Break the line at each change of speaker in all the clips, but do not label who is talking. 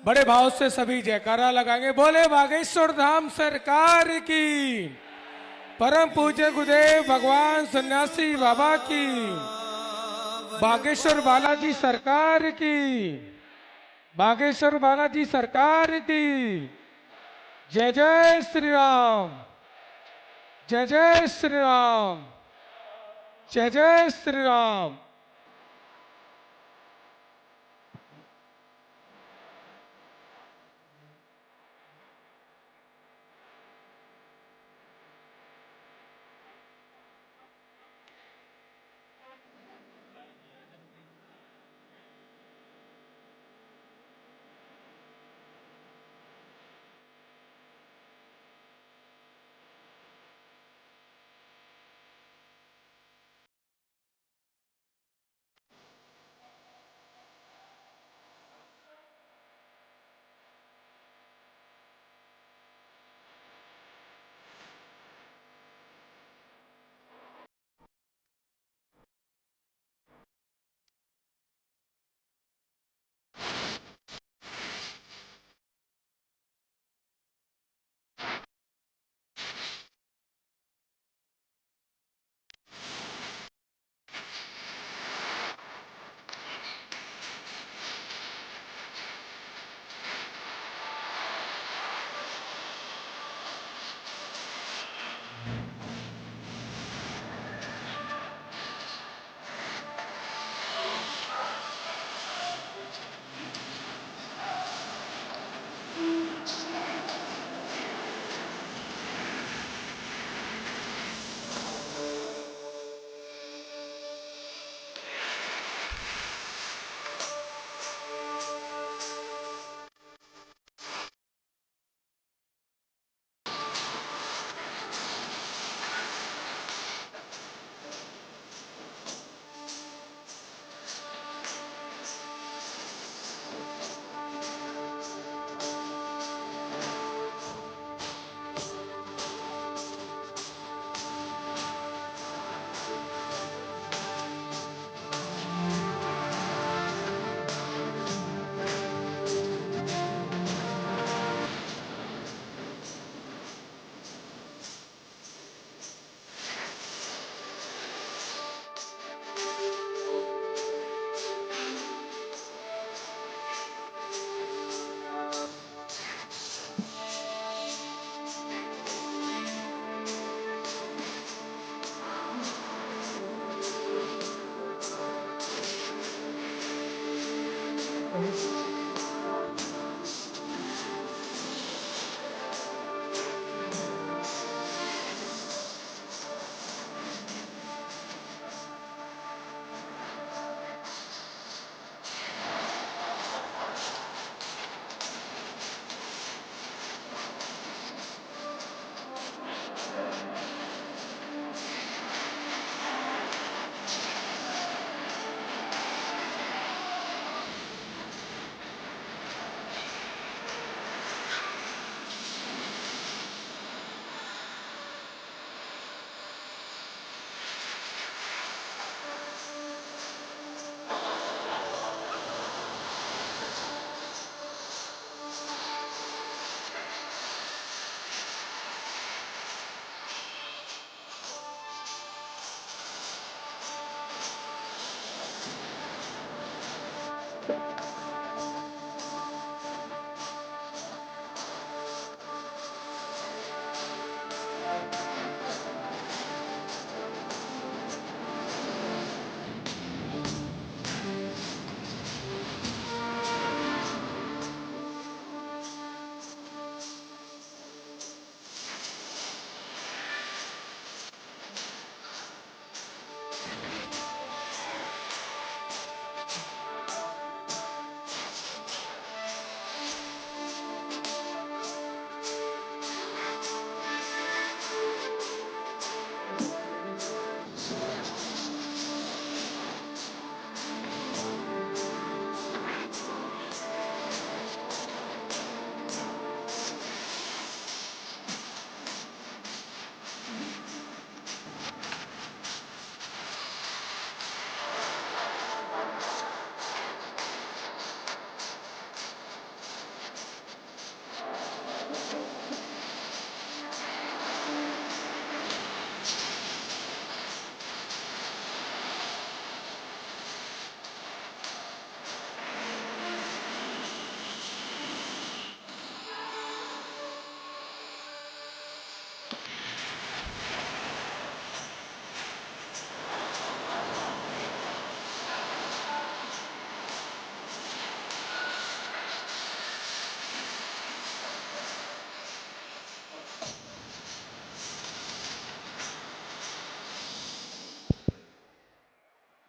बड़े भाव से सभी जयकारा लगाएंगे। बोले बागेश्वर धाम सरकार की, परम पूज्य गुरुदेव भगवान सन्यासी बाबा की, बागेश्वर बालाजी सरकार की, बागेश्वर बालाजी सरकार की। जय जय श्री राम, जय जय श्री राम, जय जय श्री राम।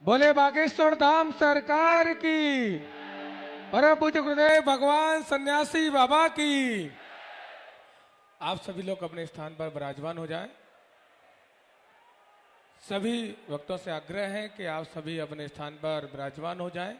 बोले बागेश्वर धाम सरकार की। परम पूज्य गुरुदेव भगवान सन्यासी बाबा की। आप सभी लोग अपने स्थान पर विराजमान हो जाएं। सभी भक्तों से आग्रह है कि आप सभी अपने स्थान पर विराजमान हो जाएं।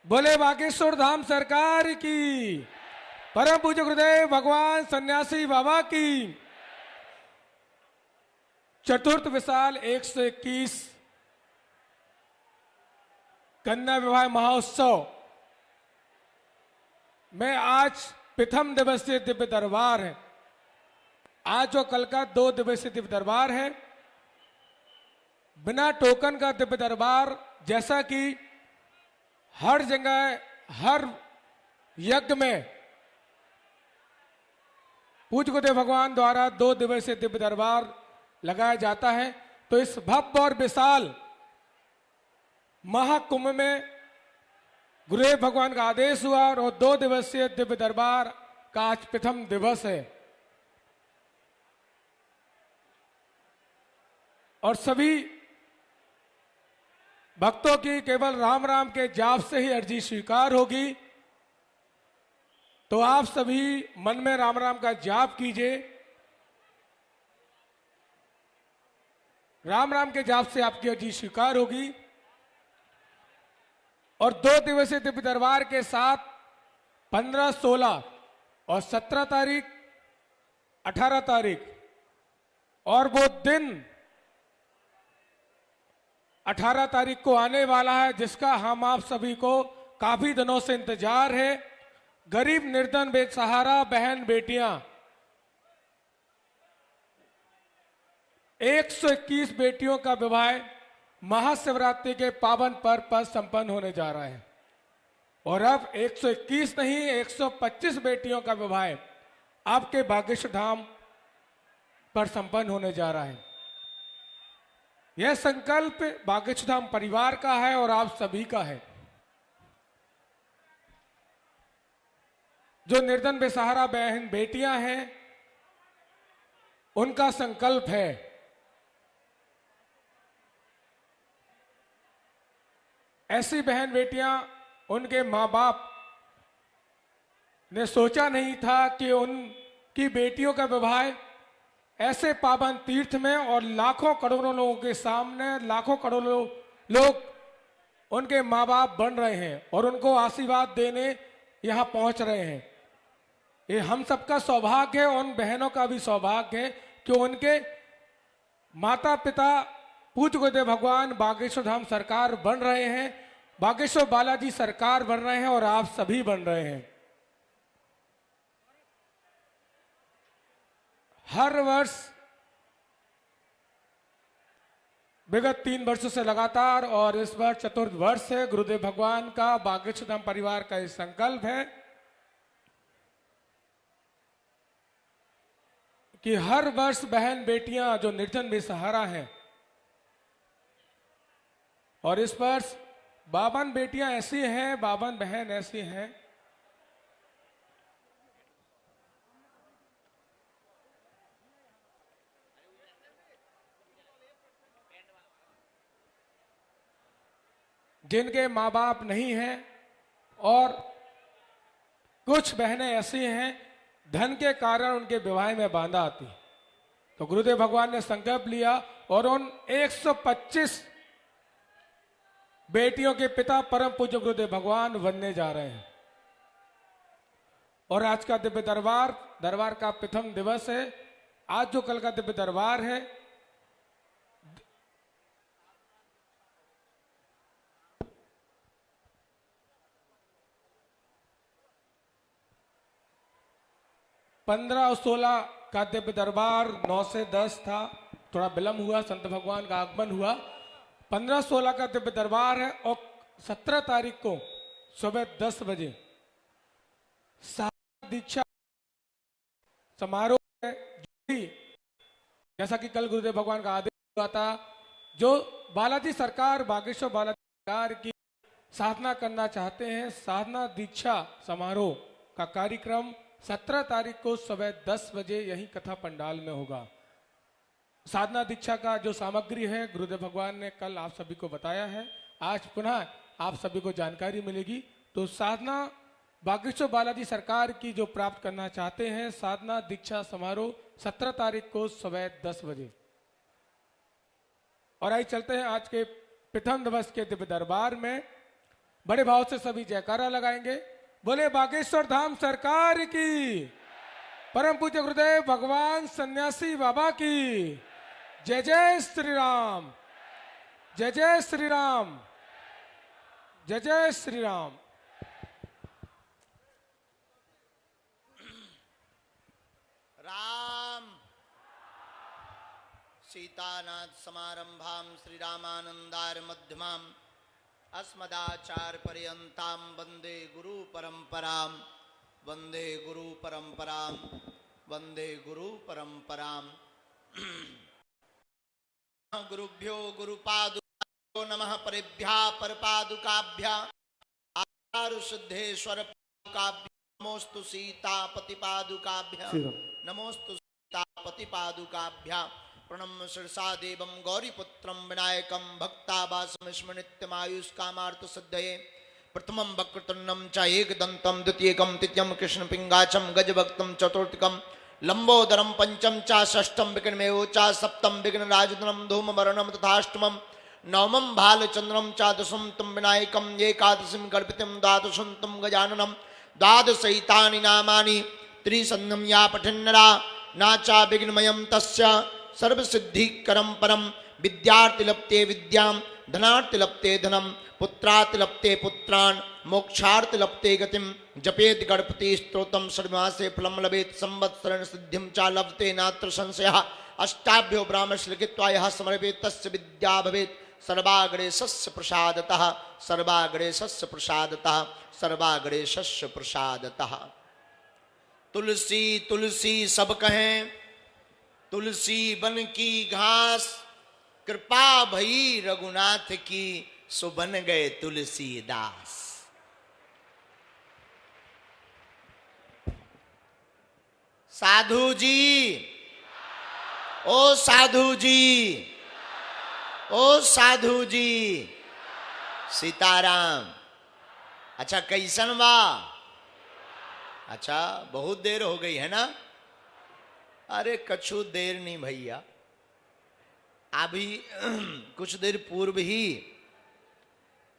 बोले बागेश्वर धाम सरकार की। परम पूज्य गुरुदेव भगवान सन्यासी बाबा की। चतुर्थ विशाल 121 कन्या विवाह महोत्सव में आज प्रथम दिवसीय दिव्य दरबार है। आज और कल का 2 दिवसीय दिव्य दरबार है। बिना टोकन का दिव्य दरबार, जैसा कि हर जगह हर यज्ञ में पूज्य गुरुदेव भगवान द्वारा 2 दिवसीय दिव्य दरबार लगाया जाता है, तो इस भव्य और विशाल महाकुंभ में गुरुदेव भगवान का आदेश हुआ और 2 दिवसीय दिव्य दरबार का आज प्रथम दिवस है। और सभी भक्तों की केवल राम राम के जाप से ही अर्जी स्वीकार होगी। तो आप सभी मन में राम राम का जाप कीजिए। राम राम के जाप से आपकी अर्जी स्वीकार होगी। और 2 दिवसीय दिव्य दरबार के साथ 15, 16 और 17 तारीख, 18 तारीख और वो दिन 18 तारीख को आने वाला है, जिसका हम आप सभी को काफी दिनों से इंतजार है। गरीब निर्धन बेसहारा बहन बेटियां 121 बेटियों का विवाह महाशिवरात्रि के पावन पर्व पर संपन्न होने जा रहा है। और अब 121 नहीं, 125 बेटियों का विवाह आपके बागेश्वर धाम पर संपन्न होने जा रहा है। यह संकल्प बागेश्वर धाम परिवार का है और आप सभी का है। जो निर्धन बेसहारा बहन बेटियां हैं, उनका संकल्प है। ऐसी बहन बेटियां, उनके मां बाप ने सोचा नहीं था कि उनकी बेटियों का विवाह ऐसे पावन तीर्थ में और लाखों करोड़ों लोगों के सामने, लाखों करोड़ों लोग उनके मां बाप बन रहे हैं और उनको आशीर्वाद देने यहां पहुंच रहे हैं। ये हम सबका सौभाग्य है, उन बहनों का भी सौभाग्य है कि उनके माता पिता पूज्य गुरुदेव भगवान बागेश्वर धाम सरकार बन रहे हैं, बागेश्वर बालाजी सरकार बन रहे हैं और आप सभी बन रहे हैं। हर वर्ष विगत 3 वर्षों से लगातार, और इस बार चतुर्थ वर्ष है, गुरुदेव भगवान का बागेश्वर धाम परिवार का यह संकल्प है कि हर वर्ष बहन बेटियां जो निर्धन बेसहारा हैं, और इस वर्ष 52 बेटियां ऐसी हैं, 52 बहन ऐसी हैं जिनके मां बाप नहीं हैं, और कुछ बहनें ऐसी हैं धन के कारण उनके विवाह में बाधा आती। तो गुरुदेव भगवान ने संकल्प लिया और उन 125 बेटियों के पिता परम पूज्य गुरुदेव भगवान बनने जा रहे हैं। और आज का दिव्य दरबार का प्रथम दिवस है। आज जो कल का दिव्य दरबार है, पंद्रह और 16 का दिव्य दरबार 9 से 10 था, थोड़ा विलंब हुआ, संत भगवान का आगमन हुआ। 15-16 का दिव्य दरबार है और 17 तारीख को सुबह 10 बजे साधना दीक्षा समारोह है, जो भी जैसा कि कल गुरुदेव भगवान का आदेश हुआ था, जो बालाजी सरकार, बागेश्वर बालाजी सरकार की साधना करना चाहते हैं, साधना दीक्षा समारोह का कार्यक्रम 17 तारीख को सुबह 10 बजे यही कथा पंडाल में होगा। साधना दीक्षा का जो सामग्री है गुरुदेव भगवान ने कल आप सभी को बताया है, आज पुनः आप सभी को जानकारी मिलेगी। तो साधना बागेश्वर बालाजी सरकार की जो प्राप्त करना चाहते हैं, साधना दीक्षा समारोह 17 तारीख को सुबह 10 बजे। और आइए चलते हैं आज के प्रथम दिवस के दिव्य दरबार में। बड़े भाव से सभी जयकारा लगाएंगे। बोले बागेश्वर धाम सरकार की, परम पूज्य गुरुदेव भगवान सन्यासी बाबा की जय। जय श्री राम, जय जय श्री राम, जय जय श्री राम।
राम सीतानाथ समारंभां श्री रामानंदार मध्यमां अस्मदाचार्य पर्यंतां वंदे गुरु परंपरां, वंदे गुरु परंपरां, वंदे गुरु परंपरां। गुरुभ्यो गुरुपादुकाभ्यो नमः, परेभ्यः परपादुकाभ्यः आचार्य सिद्धेश्वर पादुकाभ्यः नमोस्तु सीतापति पादुकाभ्यः, नमोस्तु सीतापति पादुकाभ्यः। प्रणम्य शिरसा देवं गौरीपुत्रं विनायकं भक्तावासं स्मृत्यमायुष्कामार्थ सिद्धये। प्रथमं वक्रतुण्डं च एकदन्तं, द्वितीयकं तृतीयं कृष्णपिङ्गाचं, गजभक्तं चतुर्थकं, लंबोदरं पंचम च, षष्ठं विघ्नमेव च, सप्तम विघ्नराजधनं धूमवर्णं तथाष्टमं, नवमं भालचंद्रं च, दशम तं विनायकं, एकादशं गणपतिं, द्वादशं तं गजाननं, द्वादशैतानि नामानि त्रिसन्ध्यं या पठन्नरा न च विघ्नमयं तस्य सर्वसिद्धिकरं परं। विद्यार्थि लप्ते विद्यां, धनार्थि लप्ते धनं, पुत्रार्थ लप्ते पुत्रान्, मोक्षार्थ लप्ते गतिं। जपेत गणपति स्तोत्रम सर्वमासे फलं लभेत, संवत्सरेण सिद्धिं च लभते नात्र संशयः। अष्टाभ्यो ब्राह्मणस्य लिखित्वा यः समर्पेत तस्य विद्या भवेत् सर्वाग्रेसस्य प्रसादतः, सर्वाग्रेसस्य प्रसादतः, सर्वाग्रेसस्य प्रसादतः। तुलसी तुलसी सब कहें, तुलसी बन की घास, कृपा भई रघुनाथ की, सो बन गए तुलसीदास। साधु जी, ओ साधु जी, ओ साधु जी, सीताराम। अच्छा कैसन बा? अच्छा बहुत देर हो गई है ना? अरे कछु देर नहीं भैया, अभी कुछ देर पूर्व ही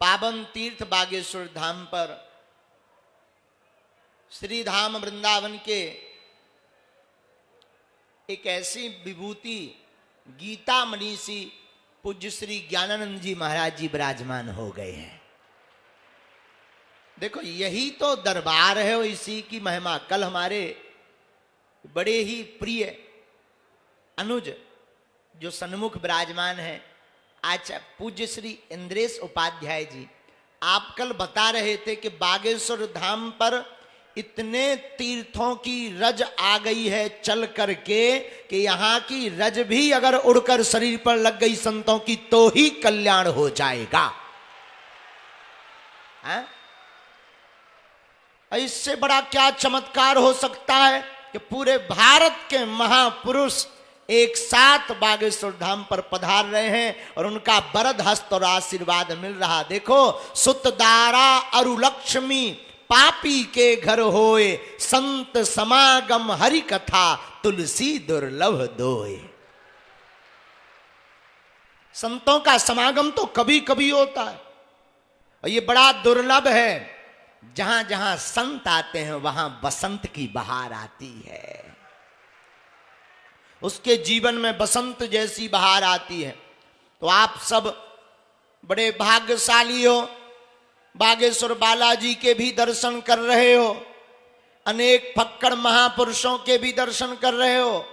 पावन तीर्थ बागेश्वर धाम पर श्री धाम वृंदावन के एक ऐसी विभूति गीता मनीषी पूज्य श्री ज्ञानानंद जी महाराज जी विराजमान हो गए हैं। देखो यही तो दरबार है और इसी की महिमा। कल हमारे बड़े ही प्रिय अनुज जो सन्मुख विराजमान है, आज पूज्य श्री इंद्रेश उपाध्याय जी, आप कल बता रहे थे कि बागेश्वर धाम पर इतने तीर्थों की रज आ गई है चल करके कि यहाँ की रज भी अगर उड़कर शरीर पर लग गई संतों की तो ही कल्याण हो जाएगा। है? इससे बड़ा क्या चमत्कार हो सकता है कि पूरे भारत के महापुरुष एक साथ बागेश्वर धाम पर पधार रहे हैं और उनका वरद हस्त और आशीर्वाद मिल रहा। देखो, सुतदारा अरुलक्ष्मी पापी के घर होए, संत समागम हरि कथा तुलसी दुर्लभ दोए। संतों का समागम तो कभी कभी होता है और ये बड़ा दुर्लभ है। जहां जहां संत आते हैं वहां बसंत की बहार आती है। उसके जीवन में बसंत जैसी बहार आती है। तो आप सब बड़े भाग्यशाली हो, बागेश्वर बालाजी के भी दर्शन कर रहे हो, अनेक फक्कड़ महापुरुषों के भी दर्शन कर रहे हो,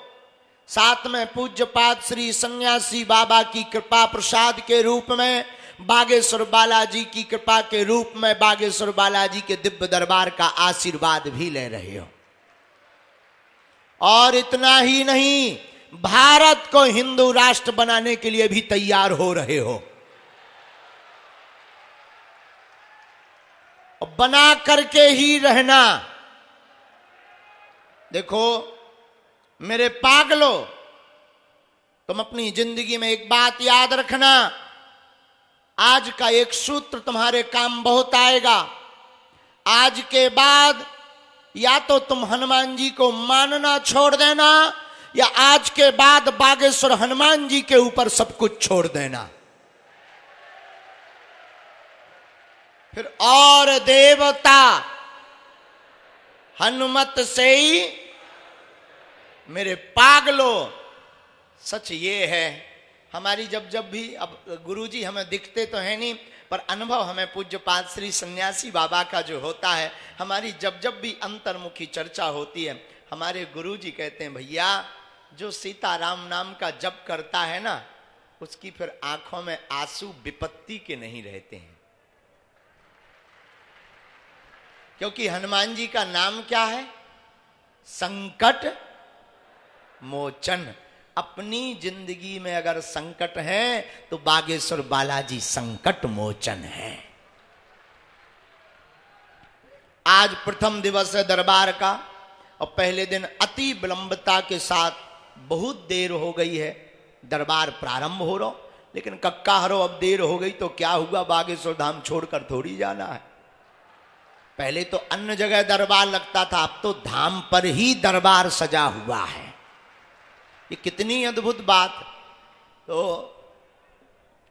साथ में पूज्यपाद श्री सन्यासी बाबा की कृपा प्रसाद के रूप में, बागेश्वर बालाजी की कृपा के रूप में बागेश्वर बालाजी के दिव्य दरबार का आशीर्वाद भी ले रहे हो। और इतना ही नहीं, भारत को हिंदू राष्ट्र बनाने के लिए भी तैयार हो रहे हो। बना करके ही रहना। देखो मेरे पागलों, तुम अपनी जिंदगी में एक बात याद रखना, आज का एक सूत्र तुम्हारे काम बहुत आएगा। आज के बाद या तो तुम हनुमान जी को मानना छोड़ देना, या आज के बाद बागेश्वर हनुमान जी के ऊपर सब कुछ छोड़ देना। फिर और देवता हनुमत से ही। मेरे पागलों, सच ये है, हमारी जब भी, अब गुरुजी हमें दिखते तो है नहीं, पर अनुभव हमें पूज्यपाद श्री सन्यासी बाबा का जो होता है, हमारी जब भी अंतर्मुखी चर्चा होती है, हमारे गुरुजी कहते हैं भैया जो सीताराम नाम का जप करता है ना, उसकी फिर आंखों में आंसू विपत्ति के नहीं रहते हैं। क्योंकि हनुमान जी का नाम क्या है? संकट मोचन। अपनी जिंदगी में अगर संकट है तो बागेश्वर बालाजी संकट मोचन है। आज प्रथम दिवस है दरबार का, और पहले दिन अति विलंबता के साथ बहुत देर हो गई है, दरबार प्रारंभ हो रहा, लेकिन कक्का हरो अब देर हो गई तो क्या हुआ, बागेश्वर धाम छोड़कर थोड़ी जाना है। पहले तो अन्य जगह दरबार लगता था, अब तो धाम पर ही दरबार सजा हुआ है। ये कितनी अद्भुत बात। तो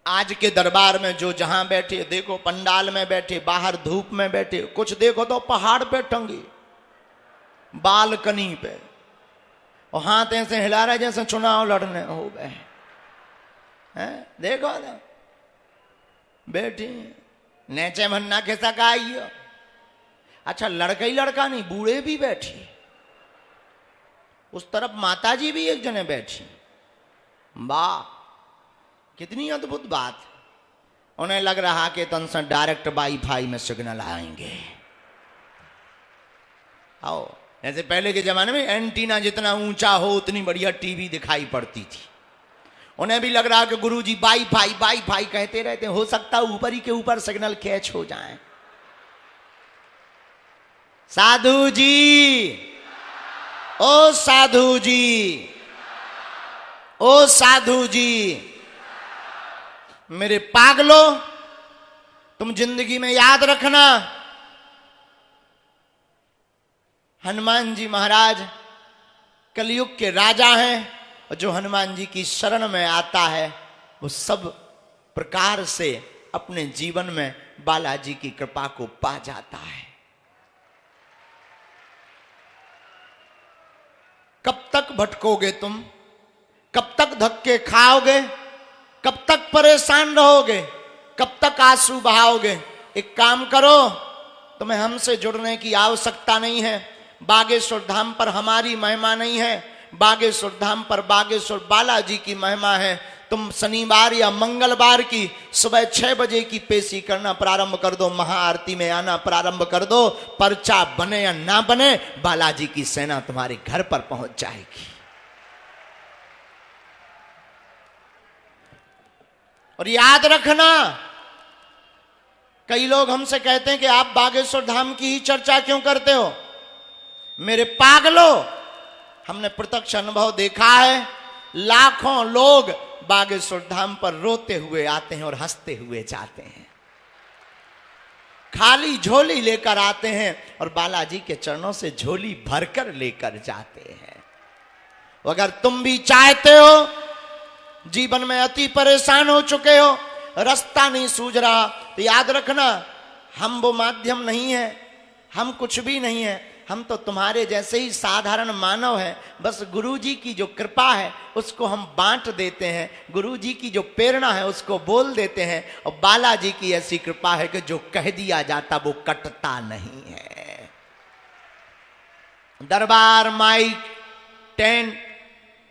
आज के दरबार में जो जहां बैठे, देखो पंडाल में बैठे, बाहर धूप में बैठे, कुछ देखो तो पहाड़ पे टंगी, बालकनी पे, और हाथ ऐसे हिला रहे जैसे चुनाव लड़ने हो गए हैं। देखो ना बैठी नेचे भन्ना कैसा का आइयो। अच्छा लड़का ही लड़का नहीं, बूढ़े भी बैठी, उस तरफ माताजी भी एक जने बैठी। वाह कितनी अद्भुत बात। उन्हें लग रहा कि तन से डायरेक्ट वाईफाई में सिग्नल आएंगे। आओ, जैसे पहले के जमाने में एंटीना जितना ऊंचा हो उतनी बढ़िया टीवी दिखाई पड़ती थी। उन्हें भी लग रहा कि गुरुजी वाईफाई वाईफाई कहते रहते, हो सकता ऊपर ही के ऊपर सिग्नल कैच हो जाए। साधु जी, ओ साधु जी, ओ साधु जी, मेरे पागलों, तुम जिंदगी में याद रखना, हनुमान जी महाराज कलयुग के राजा हैं, और जो हनुमान जी की शरण में आता है वो सब प्रकार से अपने जीवन में बालाजी की कृपा को पा जाता है। कब तक भटकोगे तुम? कब तक धक्के खाओगे? कब तक परेशान रहोगे? कब तक आंसू बहाओगे? एक काम करो, तुम्हें हमसे जुड़ने की आवश्यकता नहीं है। बागेश्वर धाम पर हमारी महिमा नहीं है, बागेश्वर धाम पर बागेश्वर बालाजी की महिमा है। तुम शनिवार या मंगलवार की सुबह 6 बजे की पेशी करना प्रारंभ कर दो, महाआरती में आना प्रारंभ कर दो। पर्चा बने या ना बने, बालाजी की सेना तुम्हारे घर पर पहुंच जाएगी। और याद रखना, कई लोग हमसे कहते हैं कि आप बागेश्वर धाम की ही चर्चा क्यों करते हो? मेरे पागलों, हमने प्रत्यक्ष अनुभव देखा है, लाखों लोग बागेश्वर धाम पर रोते हुए आते हैं और हंसते हुए जाते हैं, खाली झोली लेकर आते हैं और बालाजी के चरणों से झोली भरकर लेकर जाते हैं। अगर तुम भी चाहते हो, जीवन में अति परेशान हो चुके हो, रास्ता नहीं सूझ रहा, तो याद रखना हम वो माध्यम नहीं है, हम कुछ भी नहीं है। हम तो तुम्हारे जैसे ही साधारण मानव हैं, बस गुरु जी की जो कृपा है उसको हम बांट देते हैं, गुरु जी की जो प्रेरणा है उसको बोल देते हैं, और बालाजी की ऐसी कृपा है कि जो कह दिया जाता वो कटता नहीं है। दरबार, माइक, टेंट,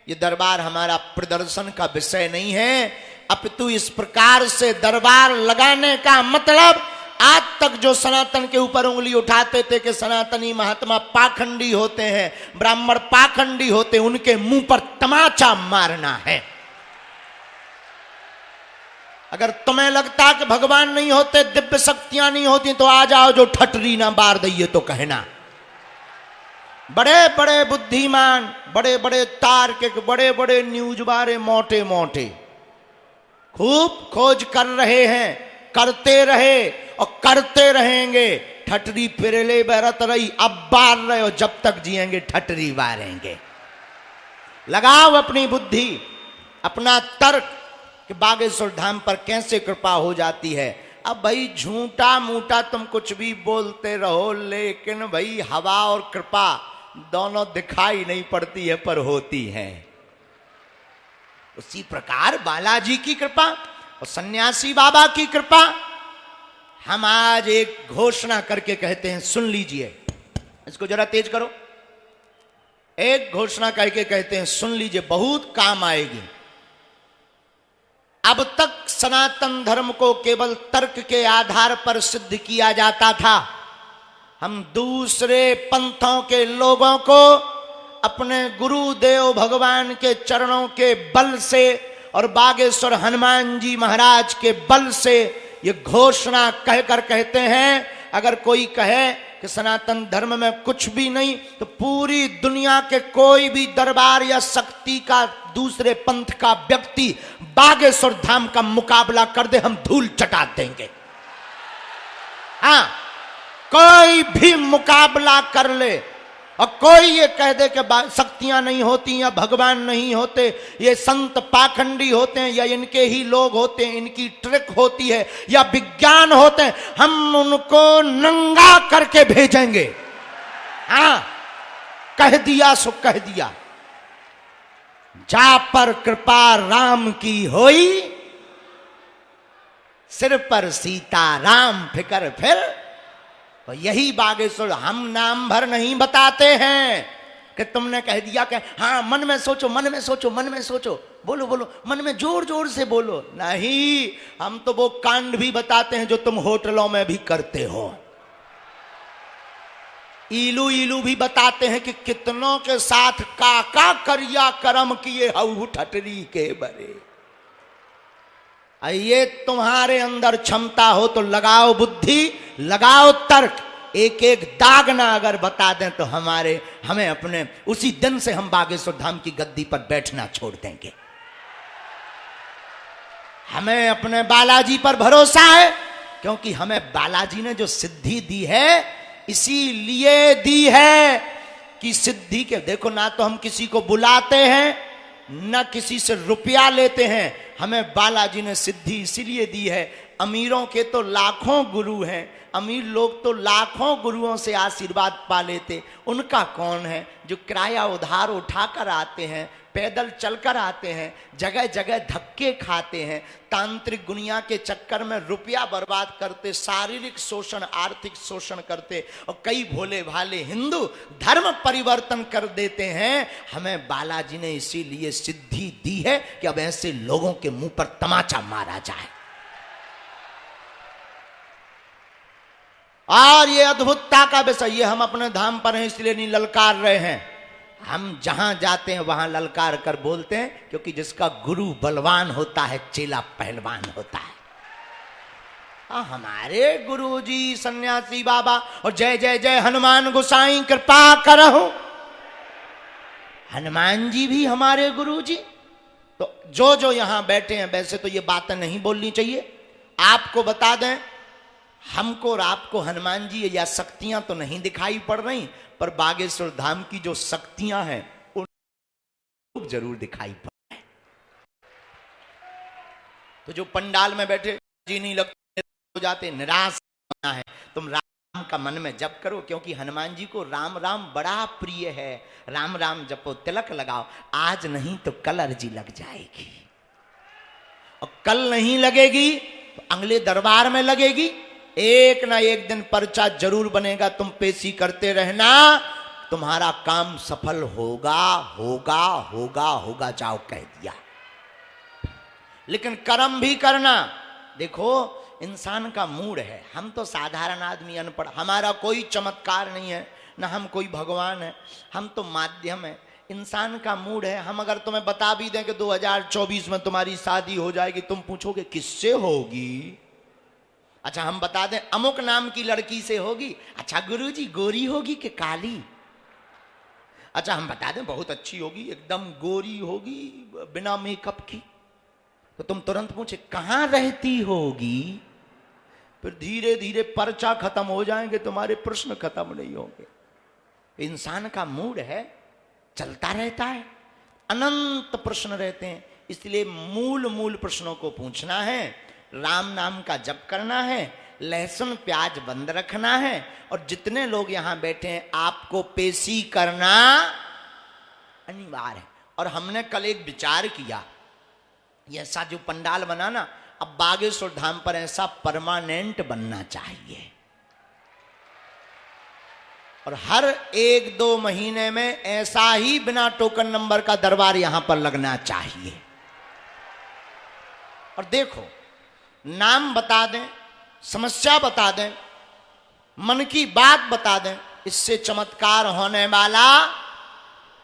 ये दरबार हमारा प्रदर्शन का विषय नहीं है, अपितु इस प्रकार से दरबार लगाने का मतलब आज तक जो सनातन के ऊपर उंगली उठाते थे कि सनातनी महात्मा पाखंडी होते हैं, ब्राह्मण पाखंडी होते, उनके मुंह पर तमाचा मारना है। अगर तुम्हें लगता कि भगवान नहीं होते, दिव्य शक्तियां नहीं होती, तो आ जाओ, जो ठटरी ना बार दइए तो कहना। बड़े बड़े बुद्धिमान, बड़े बड़े तार्किक, बड़े बड़े न्यूज वाले मोटे मोटे खूब खोज कर रहे हैं, करते रहे और करते रहेंगे। ठटरी फिरले बरत रही, अब बार रहे हो, जब तक जिएंगे ठटरी बारेंगे। लगाओ अपनी बुद्धि, अपना तर्क कि बागेश्वर धाम पर कैसे कृपा हो जाती है। अब भाई झूठा मूठा तुम कुछ भी बोलते रहो, लेकिन भाई हवा और कृपा दोनों दिखाई नहीं पड़ती है पर होती है। उसी प्रकार बालाजी की कृपा और सन्यासी बाबा की कृपा हम आज एक घोषणा करके कहते हैं, सुन लीजिए, इसको जरा तेज करो। एक घोषणा करके कहते हैं, सुन लीजिए, बहुत काम आएगी। अब तक सनातन धर्म को केवल तर्क के आधार पर सिद्ध किया जाता था। हम दूसरे पंथों के लोगों को अपने गुरुदेव भगवान के चरणों के बल से और बागेश्वर हनुमान जी महाराज के बल से ये घोषणा कहकर कहते हैं, अगर कोई कहे कि सनातन धर्म में कुछ भी नहीं, तो पूरी दुनिया के कोई भी दरबार या शक्ति का दूसरे पंथ का व्यक्ति बागेश्वर धाम का मुकाबला कर दे, हम धूल चटा देंगे। हाँ, कोई भी मुकाबला कर ले और कोई ये कह दे कि शक्तियां नहीं होती या भगवान नहीं होते, ये संत पाखंडी होते हैं या इनके ही लोग होते हैं, इनकी ट्रिक होती है या विज्ञान होते हैं, हम उनको नंगा करके भेजेंगे। हाँ, कह दिया सो कह दिया। जा पर कृपा राम की होई, सिर पर सीता राम फिकर फिर। तो यही बागेश्वर, हम नाम भर नहीं बताते हैं कि तुमने कह दिया कि हाँ मन में सोचो, मन में सोचो, मन में सोचो, बोलो बोलो, मन में जोर जोर से बोलो। नहीं, हम तो वो कांड भी बताते हैं जो तुम होटलों में भी करते हो। इलू इलू भी बताते हैं कि कितनों के साथ काका करिया कर्म किए हऊ ठटरी के बरे। ये तुम्हारे अंदर क्षमता हो तो लगाओ बुद्धि, लगाओ तर्क, एक एक दाग ना अगर बता दें तो हमें अपने उसी दिन से हम बागेश्वर धाम की गद्दी पर बैठना छोड़ देंगे। हमें अपने बालाजी पर भरोसा है, क्योंकि हमें बालाजी ने जो सिद्धि दी है इसीलिए दी है कि सिद्धि के, देखो ना तो हम किसी को बुलाते हैं न किसी से रुपया लेते हैं, हमें बालाजी ने सिद्धि इसीलिए दी है। अमीरों के तो लाखों गुरु हैं, अमीर लोग तो लाखों गुरुओं से आशीर्वाद पा लेते, उनका कौन है? जो किराया उधार उठाकर आते हैं, पैदल चलकर आते हैं, जगह जगह धक्के खाते हैं, तांत्रिक दुनिया के चक्कर में रुपया बर्बाद करते, शारीरिक शोषण, आर्थिक शोषण करते, और कई भोले भाले हिंदू धर्म परिवर्तन कर देते हैं। हमें बालाजी ने इसीलिए सिद्धि दी है कि अब ऐसे लोगों के मुंह पर तमाचा मारा जाए। और ये अद्भुतता का विषय, ये हम अपने धाम पर हैं इसलिए नहीं ललकार रहे हैं, हम जहां जाते हैं वहां ललकार कर बोलते हैं, क्योंकि जिसका गुरु बलवान होता है चेला पहलवान होता है। हमारे गुरुजी सन्यासी बाबा, और जय जय जय हनुमान गोसाई कृपा करहु, हनुमान जी भी हमारे गुरुजी। तो जो जो यहां बैठे हैं, वैसे तो ये बातें नहीं बोलनी चाहिए, आपको बता दें, हमको और आपको हनुमान जी या शक्तियां तो नहीं दिखाई पड़ रही, पर बागेश्वर धाम की जो शक्तियां हैं उन जरूर दिखाई पड़ रही। तो जो पंडाल में बैठे जी नहीं लगते, हो जाते, निराश है, तुम का मन में जप करो, क्योंकि हनुमान जी को राम राम बड़ा प्रिय है। राम राम जपो, तिलक लगाओ, आज नहीं तो कल अर्जी लग जाएगी, और कल नहीं लगेगी तो अगले दरबार में लगेगी। एक ना एक दिन पर्चा जरूर बनेगा, तुम पेशी करते रहना, तुम्हारा काम सफल होगा होगा होगा होगा। जाओ कह दिया, लेकिन कर्म भी करना। देखो इंसान का मूड है, हम तो साधारण आदमी अनपढ़, हमारा कोई चमत्कार नहीं है, ना हम कोई भगवान है, हम तो माध्यम है। इंसान का मूड है। हम अगर तुम्हें बता भी दें कि 2024 में तुम्हारी शादी हो जाएगी, तुम पूछोगे किससे होगी? अच्छा हम बता दें अमुक नाम की लड़की से होगी। अच्छा गुरुजी गोरी होगी कि काली? अच्छा हम बता दें बहुत अच्छी होगी, एकदम गोरी होगी, बिना मेकअप की। तो तुम तुरंत पूछे कहां रहती होगी? फिर धीरे धीरे पर्चा खत्म हो जाएंगे, तुम्हारे प्रश्न खत्म नहीं होंगे। इंसान का मूड है, चलता रहता है, अनंत प्रश्न रहते हैं। इसलिए मूल मूल प्रश्नों को पूछना है, राम नाम का जप करना है, लहसुन प्याज बंद रखना है, और जितने लोग यहां बैठे हैं आपको पेशी करना अनिवार्य है। और हमने कल एक विचार किया, ऐसा जो पंडाल बना ना, अब बागेश्वर धाम पर ऐसा परमानेंट बनना चाहिए, और हर 1-2 महीने में ऐसा ही बिना टोकन नंबर का दरबार यहां पर लगना चाहिए। और देखो नाम बता दें, समस्या बता दें, मन की बात बता दें, इससे चमत्कार होने वाला,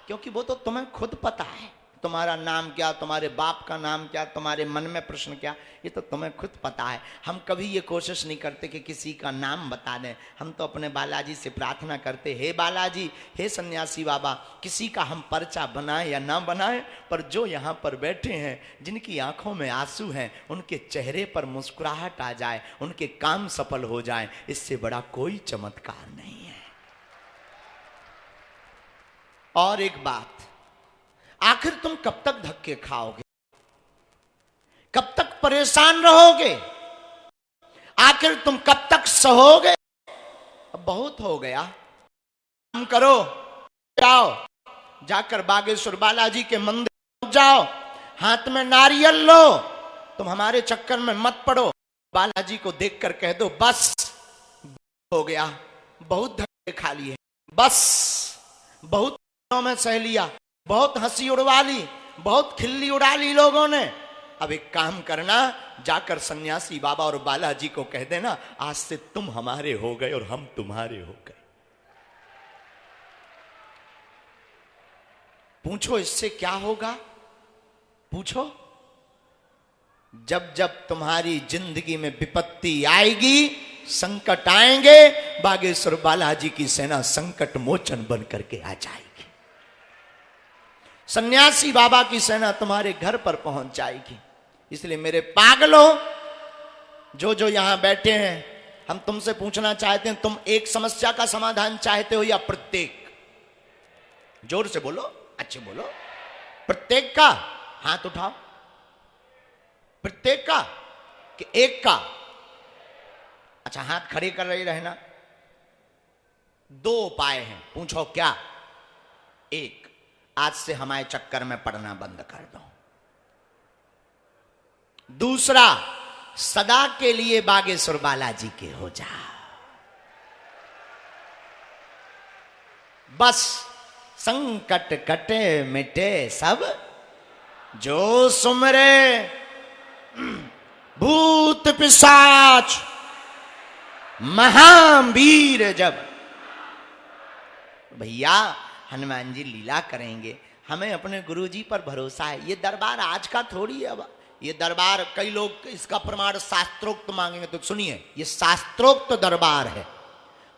क्योंकि वो तो तुम्हें खुद पता है, तुम्हारा नाम क्या, तुम्हारे बाप का नाम क्या, तुम्हारे मन में प्रश्न क्या, ये तो तुम्हें खुद पता है। हम कभी ये कोशिश नहीं करते कि किसी का नाम बता दें। हम तो अपने बालाजी से प्रार्थना करते, हे बालाजी, हे सन्यासी बाबा, किसी का हम पर्चा बनाए या ना बनाए, पर जो यहाँ पर बैठे हैं, जिनकी आंखों में आंसू हैं, उनके चेहरे पर मुस्कुराहट आ जाए, उनके काम सफल हो जाए, इससे बड़ा कोई चमत्कार नहीं है। और एक बात, आखिर तुम कब तक धक्के खाओगे? कब तक परेशान रहोगे? आखिर तुम कब तक सहोगे? अब बहुत हो गया, काम करो, जाओ जाकर बागेश्वर बालाजी के मंदिर जाओ, हाथ में नारियल लो, तुम हमारे चक्कर में मत पड़ो। बालाजी को देखकर कह दो बस हो गया, बहुत धक्के खा लिए, बस बहुत में सह लिया, बहुत हंसी उड़वा ली, बहुत खिल्ली उड़ा ली लोगों ने। अब एक काम करना, जाकर सन्यासी बाबा और बालाजी को कह देना, आज से तुम हमारे हो गए और हम तुम्हारे हो गए। पूछो इससे क्या होगा? पूछो, जब जब तुम्हारी जिंदगी में विपत्ति आएगी, संकट आएंगे, बागेश्वर बालाजी की सेना संकट मोचन बन करके आ जाएगी। सन्यासी बाबा की सेना तुम्हारे घर पर पहुंच जाएगी। इसलिए मेरे पागलों, जो जो यहां बैठे हैं, हम तुमसे पूछना चाहते हैं, तुम एक समस्या का समाधान चाहते हो या प्रत्येक? जोर से बोलो, अच्छे बोलो। प्रत्येक का हाथ उठाओ। प्रत्येक का कि एक का? अच्छा हाथ खड़े कर रही रहना। 2 उपाय हैं, पूछो क्या? एक, आज से हमारे चक्कर में पड़ना बंद कर दो। दूसरा, सदा के लिए बागेश्वर बालाजी के हो जा। बस संकट कटे मिटे सब जो सुमरे, भूत पिशाच महावीर जब। भैया हनुमान जी लीला करेंगे, हमें अपने गुरुजी पर भरोसा है। ये दरबार आज का थोड़ी है। अब ये दरबार, कई लोग इसका प्रमाण शास्त्रोक्त मांगेंगे, तो सुनिए, ये शास्त्रोक्त दरबार है।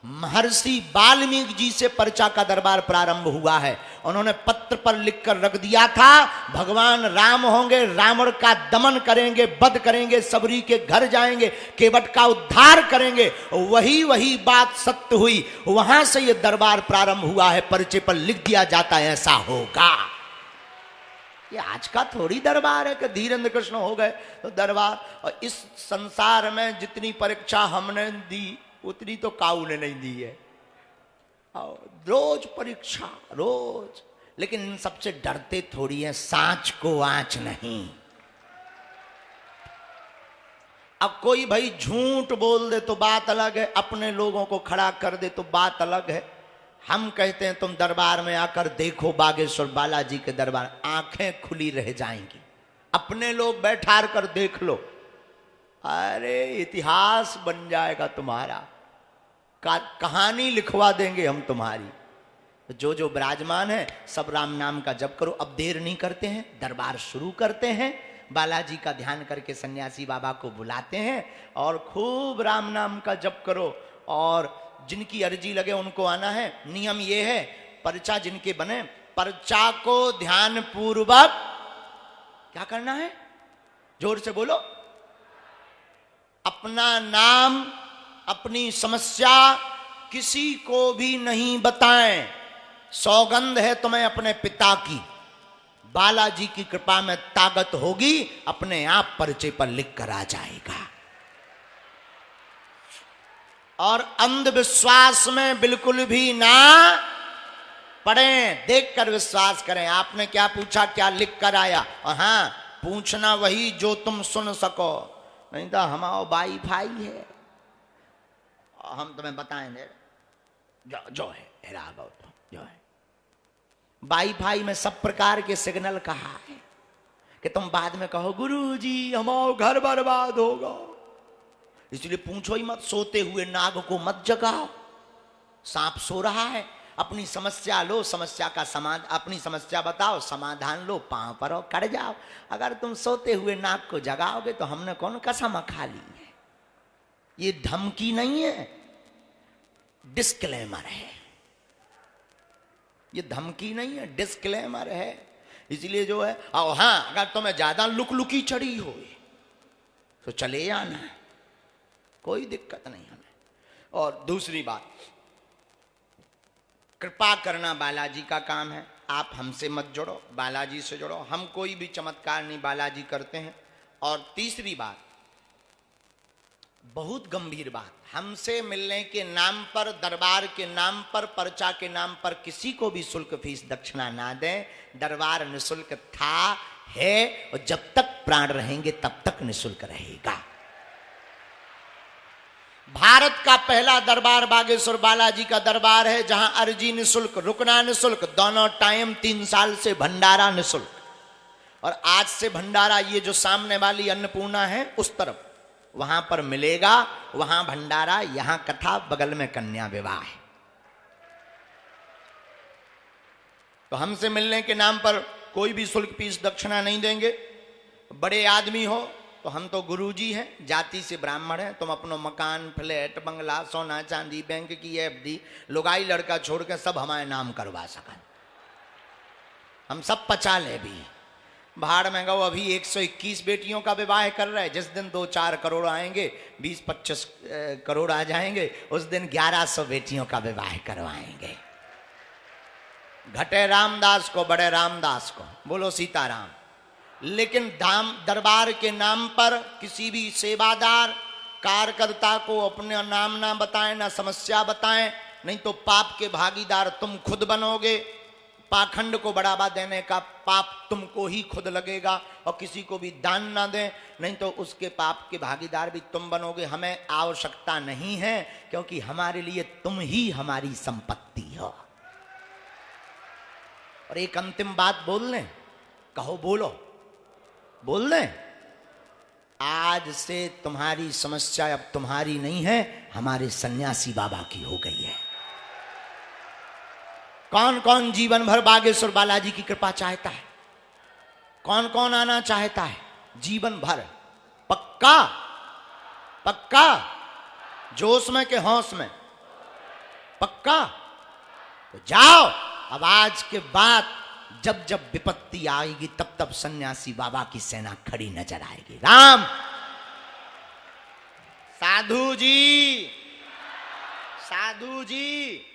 महर्षि वाल्मीकि जी से पर्चा का दरबार प्रारंभ हुआ है। उन्होंने पत्र पर लिखकर रख दिया था, भगवान राम होंगे, रावण का दमन करेंगे, वध करेंगे, सबरी के घर जाएंगे, केवट का उद्धार करेंगे। वही बात सत्य हुई। वहां से यह दरबार प्रारंभ हुआ है। पर्चे पर लिख दिया जाता है ऐसा होगा। ये आज का थोड़ी दरबार है कि धीरेन्द्र कृष्ण हो गए तो दरबार। और इस संसार में जितनी परीक्षा हमने दी, उतनी तो काऊ ने नहीं दी है। रोज परीक्षा रोज, लेकिन इन सबसे डरते थोड़ी है, सांच को आंच नहीं। अब कोई भाई झूठ बोल दे तो बात अलग है, अपने लोगों को खड़ा कर दे तो बात अलग है। हम कहते हैं तुम दरबार में आकर देखो बागेश्वर बालाजी के दरबार, आंखें खुली रह जाएंगी। अपने लोग बैठा कर देख लो, अरे इतिहास बन जाएगा तुम्हारा, कहानी लिखवा देंगे हम तुम्हारी। जो जो विराजमान है सब राम नाम का जप करो। अब देर नहीं करते हैं, दरबार शुरू करते हैं। बालाजी का ध्यान करके सन्यासी बाबा को बुलाते हैं और खूब राम नाम का जप करो। और जिनकी अर्जी लगे उनको आना है। नियम ये है, पर्चा जिनके बने, पर्चा को ध्यान पूर्वक क्या करना है, जोर से बोलो, अपना नाम अपनी समस्या किसी को भी नहीं बताएं। सौगंध है तुम्हें अपने पिता की, बालाजी की कृपा में ताकत होगी, अपने आप पर्चे पर लिख कर आ जाएगा। और अंधविश्वास में बिल्कुल भी ना पढ़ें, देखकर विश्वास करें। आपने क्या पूछा, क्या लिख कर आया, और हाँ पूछना वही जो तुम सुन सको, नहीं तो हमारा भाई भाई है, हम तुम्हें बताएंगे जो है जो है। वाई फाई में सब प्रकार के सिग्नल कहा है कि तुम बाद में कहो गुरुजी हमारा घर बर्बाद होगा, इसलिए पूछो ही मत। सोते हुए नाग को मत जगाओ, सांप सो रहा है, अपनी समस्या लो, समस्या का समाधान, अपनी समस्या बताओ, समाधान लो, पांव पर कट जाओ। अगर तुम सोते हुए नाग को जगाओगे तो हमने कौन कसम खा ली है। ये धमकी नहीं है, डिस्क्लेमर है। ये धमकी नहीं है, डिस्क्लेमर है। इसलिए जो है, और हाँ अगर तुम्हें ज्यादा लुकलुकी चढ़ी हो तो चले आना, कोई दिक्कत नहीं हमें। और दूसरी बात, कृपा करना बालाजी का काम है। आप हमसे मत जुड़ो, बालाजी से जुड़ो। हम कोई भी चमत्कार नहीं, बालाजी करते हैं। और तीसरी बात, बहुत गंभीर बात, हमसे मिलने के नाम पर, दरबार के नाम पर, पर्चा के नाम पर किसी को भी शुल्क फीस दक्षिणा ना दें। दरबार निशुल्क था, है, और जब तक प्राण रहेंगे तब तक निशुल्क रहेगा। भारत का पहला दरबार बागेश्वर बालाजी का दरबार है, जहां अर्जी निशुल्क, रुकना निशुल्क, दोनों टाइम 3 साल से भंडारा निशुल्क। और आज से भंडारा ये जो सामने वाली अन्नपूर्णा है उस तरफ, वहां पर मिलेगा, वहां भंडारा, यहां कथा, बगल में कन्या विवाह है। तो हमसे मिलने के नाम पर कोई भी शुल्क फीस दक्षिणा नहीं देंगे। बड़े आदमी हो तो हम तो गुरुजी हैं, जाति से ब्राह्मण हैं। तुम अपनो मकान, फ्लैट, बंगला, सोना चांदी, बैंक की एफडी, लुगाई लड़का छोड़ के सब हमारे नाम करवा सकन, हम सब पचा ले भी। भाड़ में गो, अभी 121 बेटियों का विवाह कर रहे हैं। जिस दिन 2-4 करोड़ आएंगे, 20-25 करोड़ आ जाएंगे, उस दिन 1100 बेटियों का विवाह करवाएंगे। घटे रामदास को, बड़े रामदास को, बोलो सीताराम। लेकिन दरबार के नाम पर किसी भी सेवादार कार्यकर्ता को अपने नाम ना बताएं, ना समस्या बताएं, नहीं तो पाप के भागीदार तुम खुद बनोगे। पाखंड को बढ़ावा देने का पाप तुमको ही खुद लगेगा। और किसी को भी दान ना दें, नहीं तो उसके पाप के भागीदार भी तुम बनोगे। हमें आवश्यकता नहीं है, क्योंकि हमारे लिए तुम ही हमारी संपत्ति हो। और एक अंतिम बात बोल लें, कहो, बोलो, बोल दें। आज से तुम्हारी समस्या अब तुम्हारी नहीं है, हमारे सन्यासी बाबा की हो गई है। कौन कौन जीवन भर बागेश्वर बालाजी की कृपा चाहता है? कौन कौन आना चाहता है जीवन भर? पक्का? पक्का? जोश में के होश में? पक्का? तो जाओ। अब आज के बाद जब जब विपत्ति आएगी तब तब सन्यासी बाबा की सेना खड़ी नजर आएगी। राम साधु जी, साधु जी।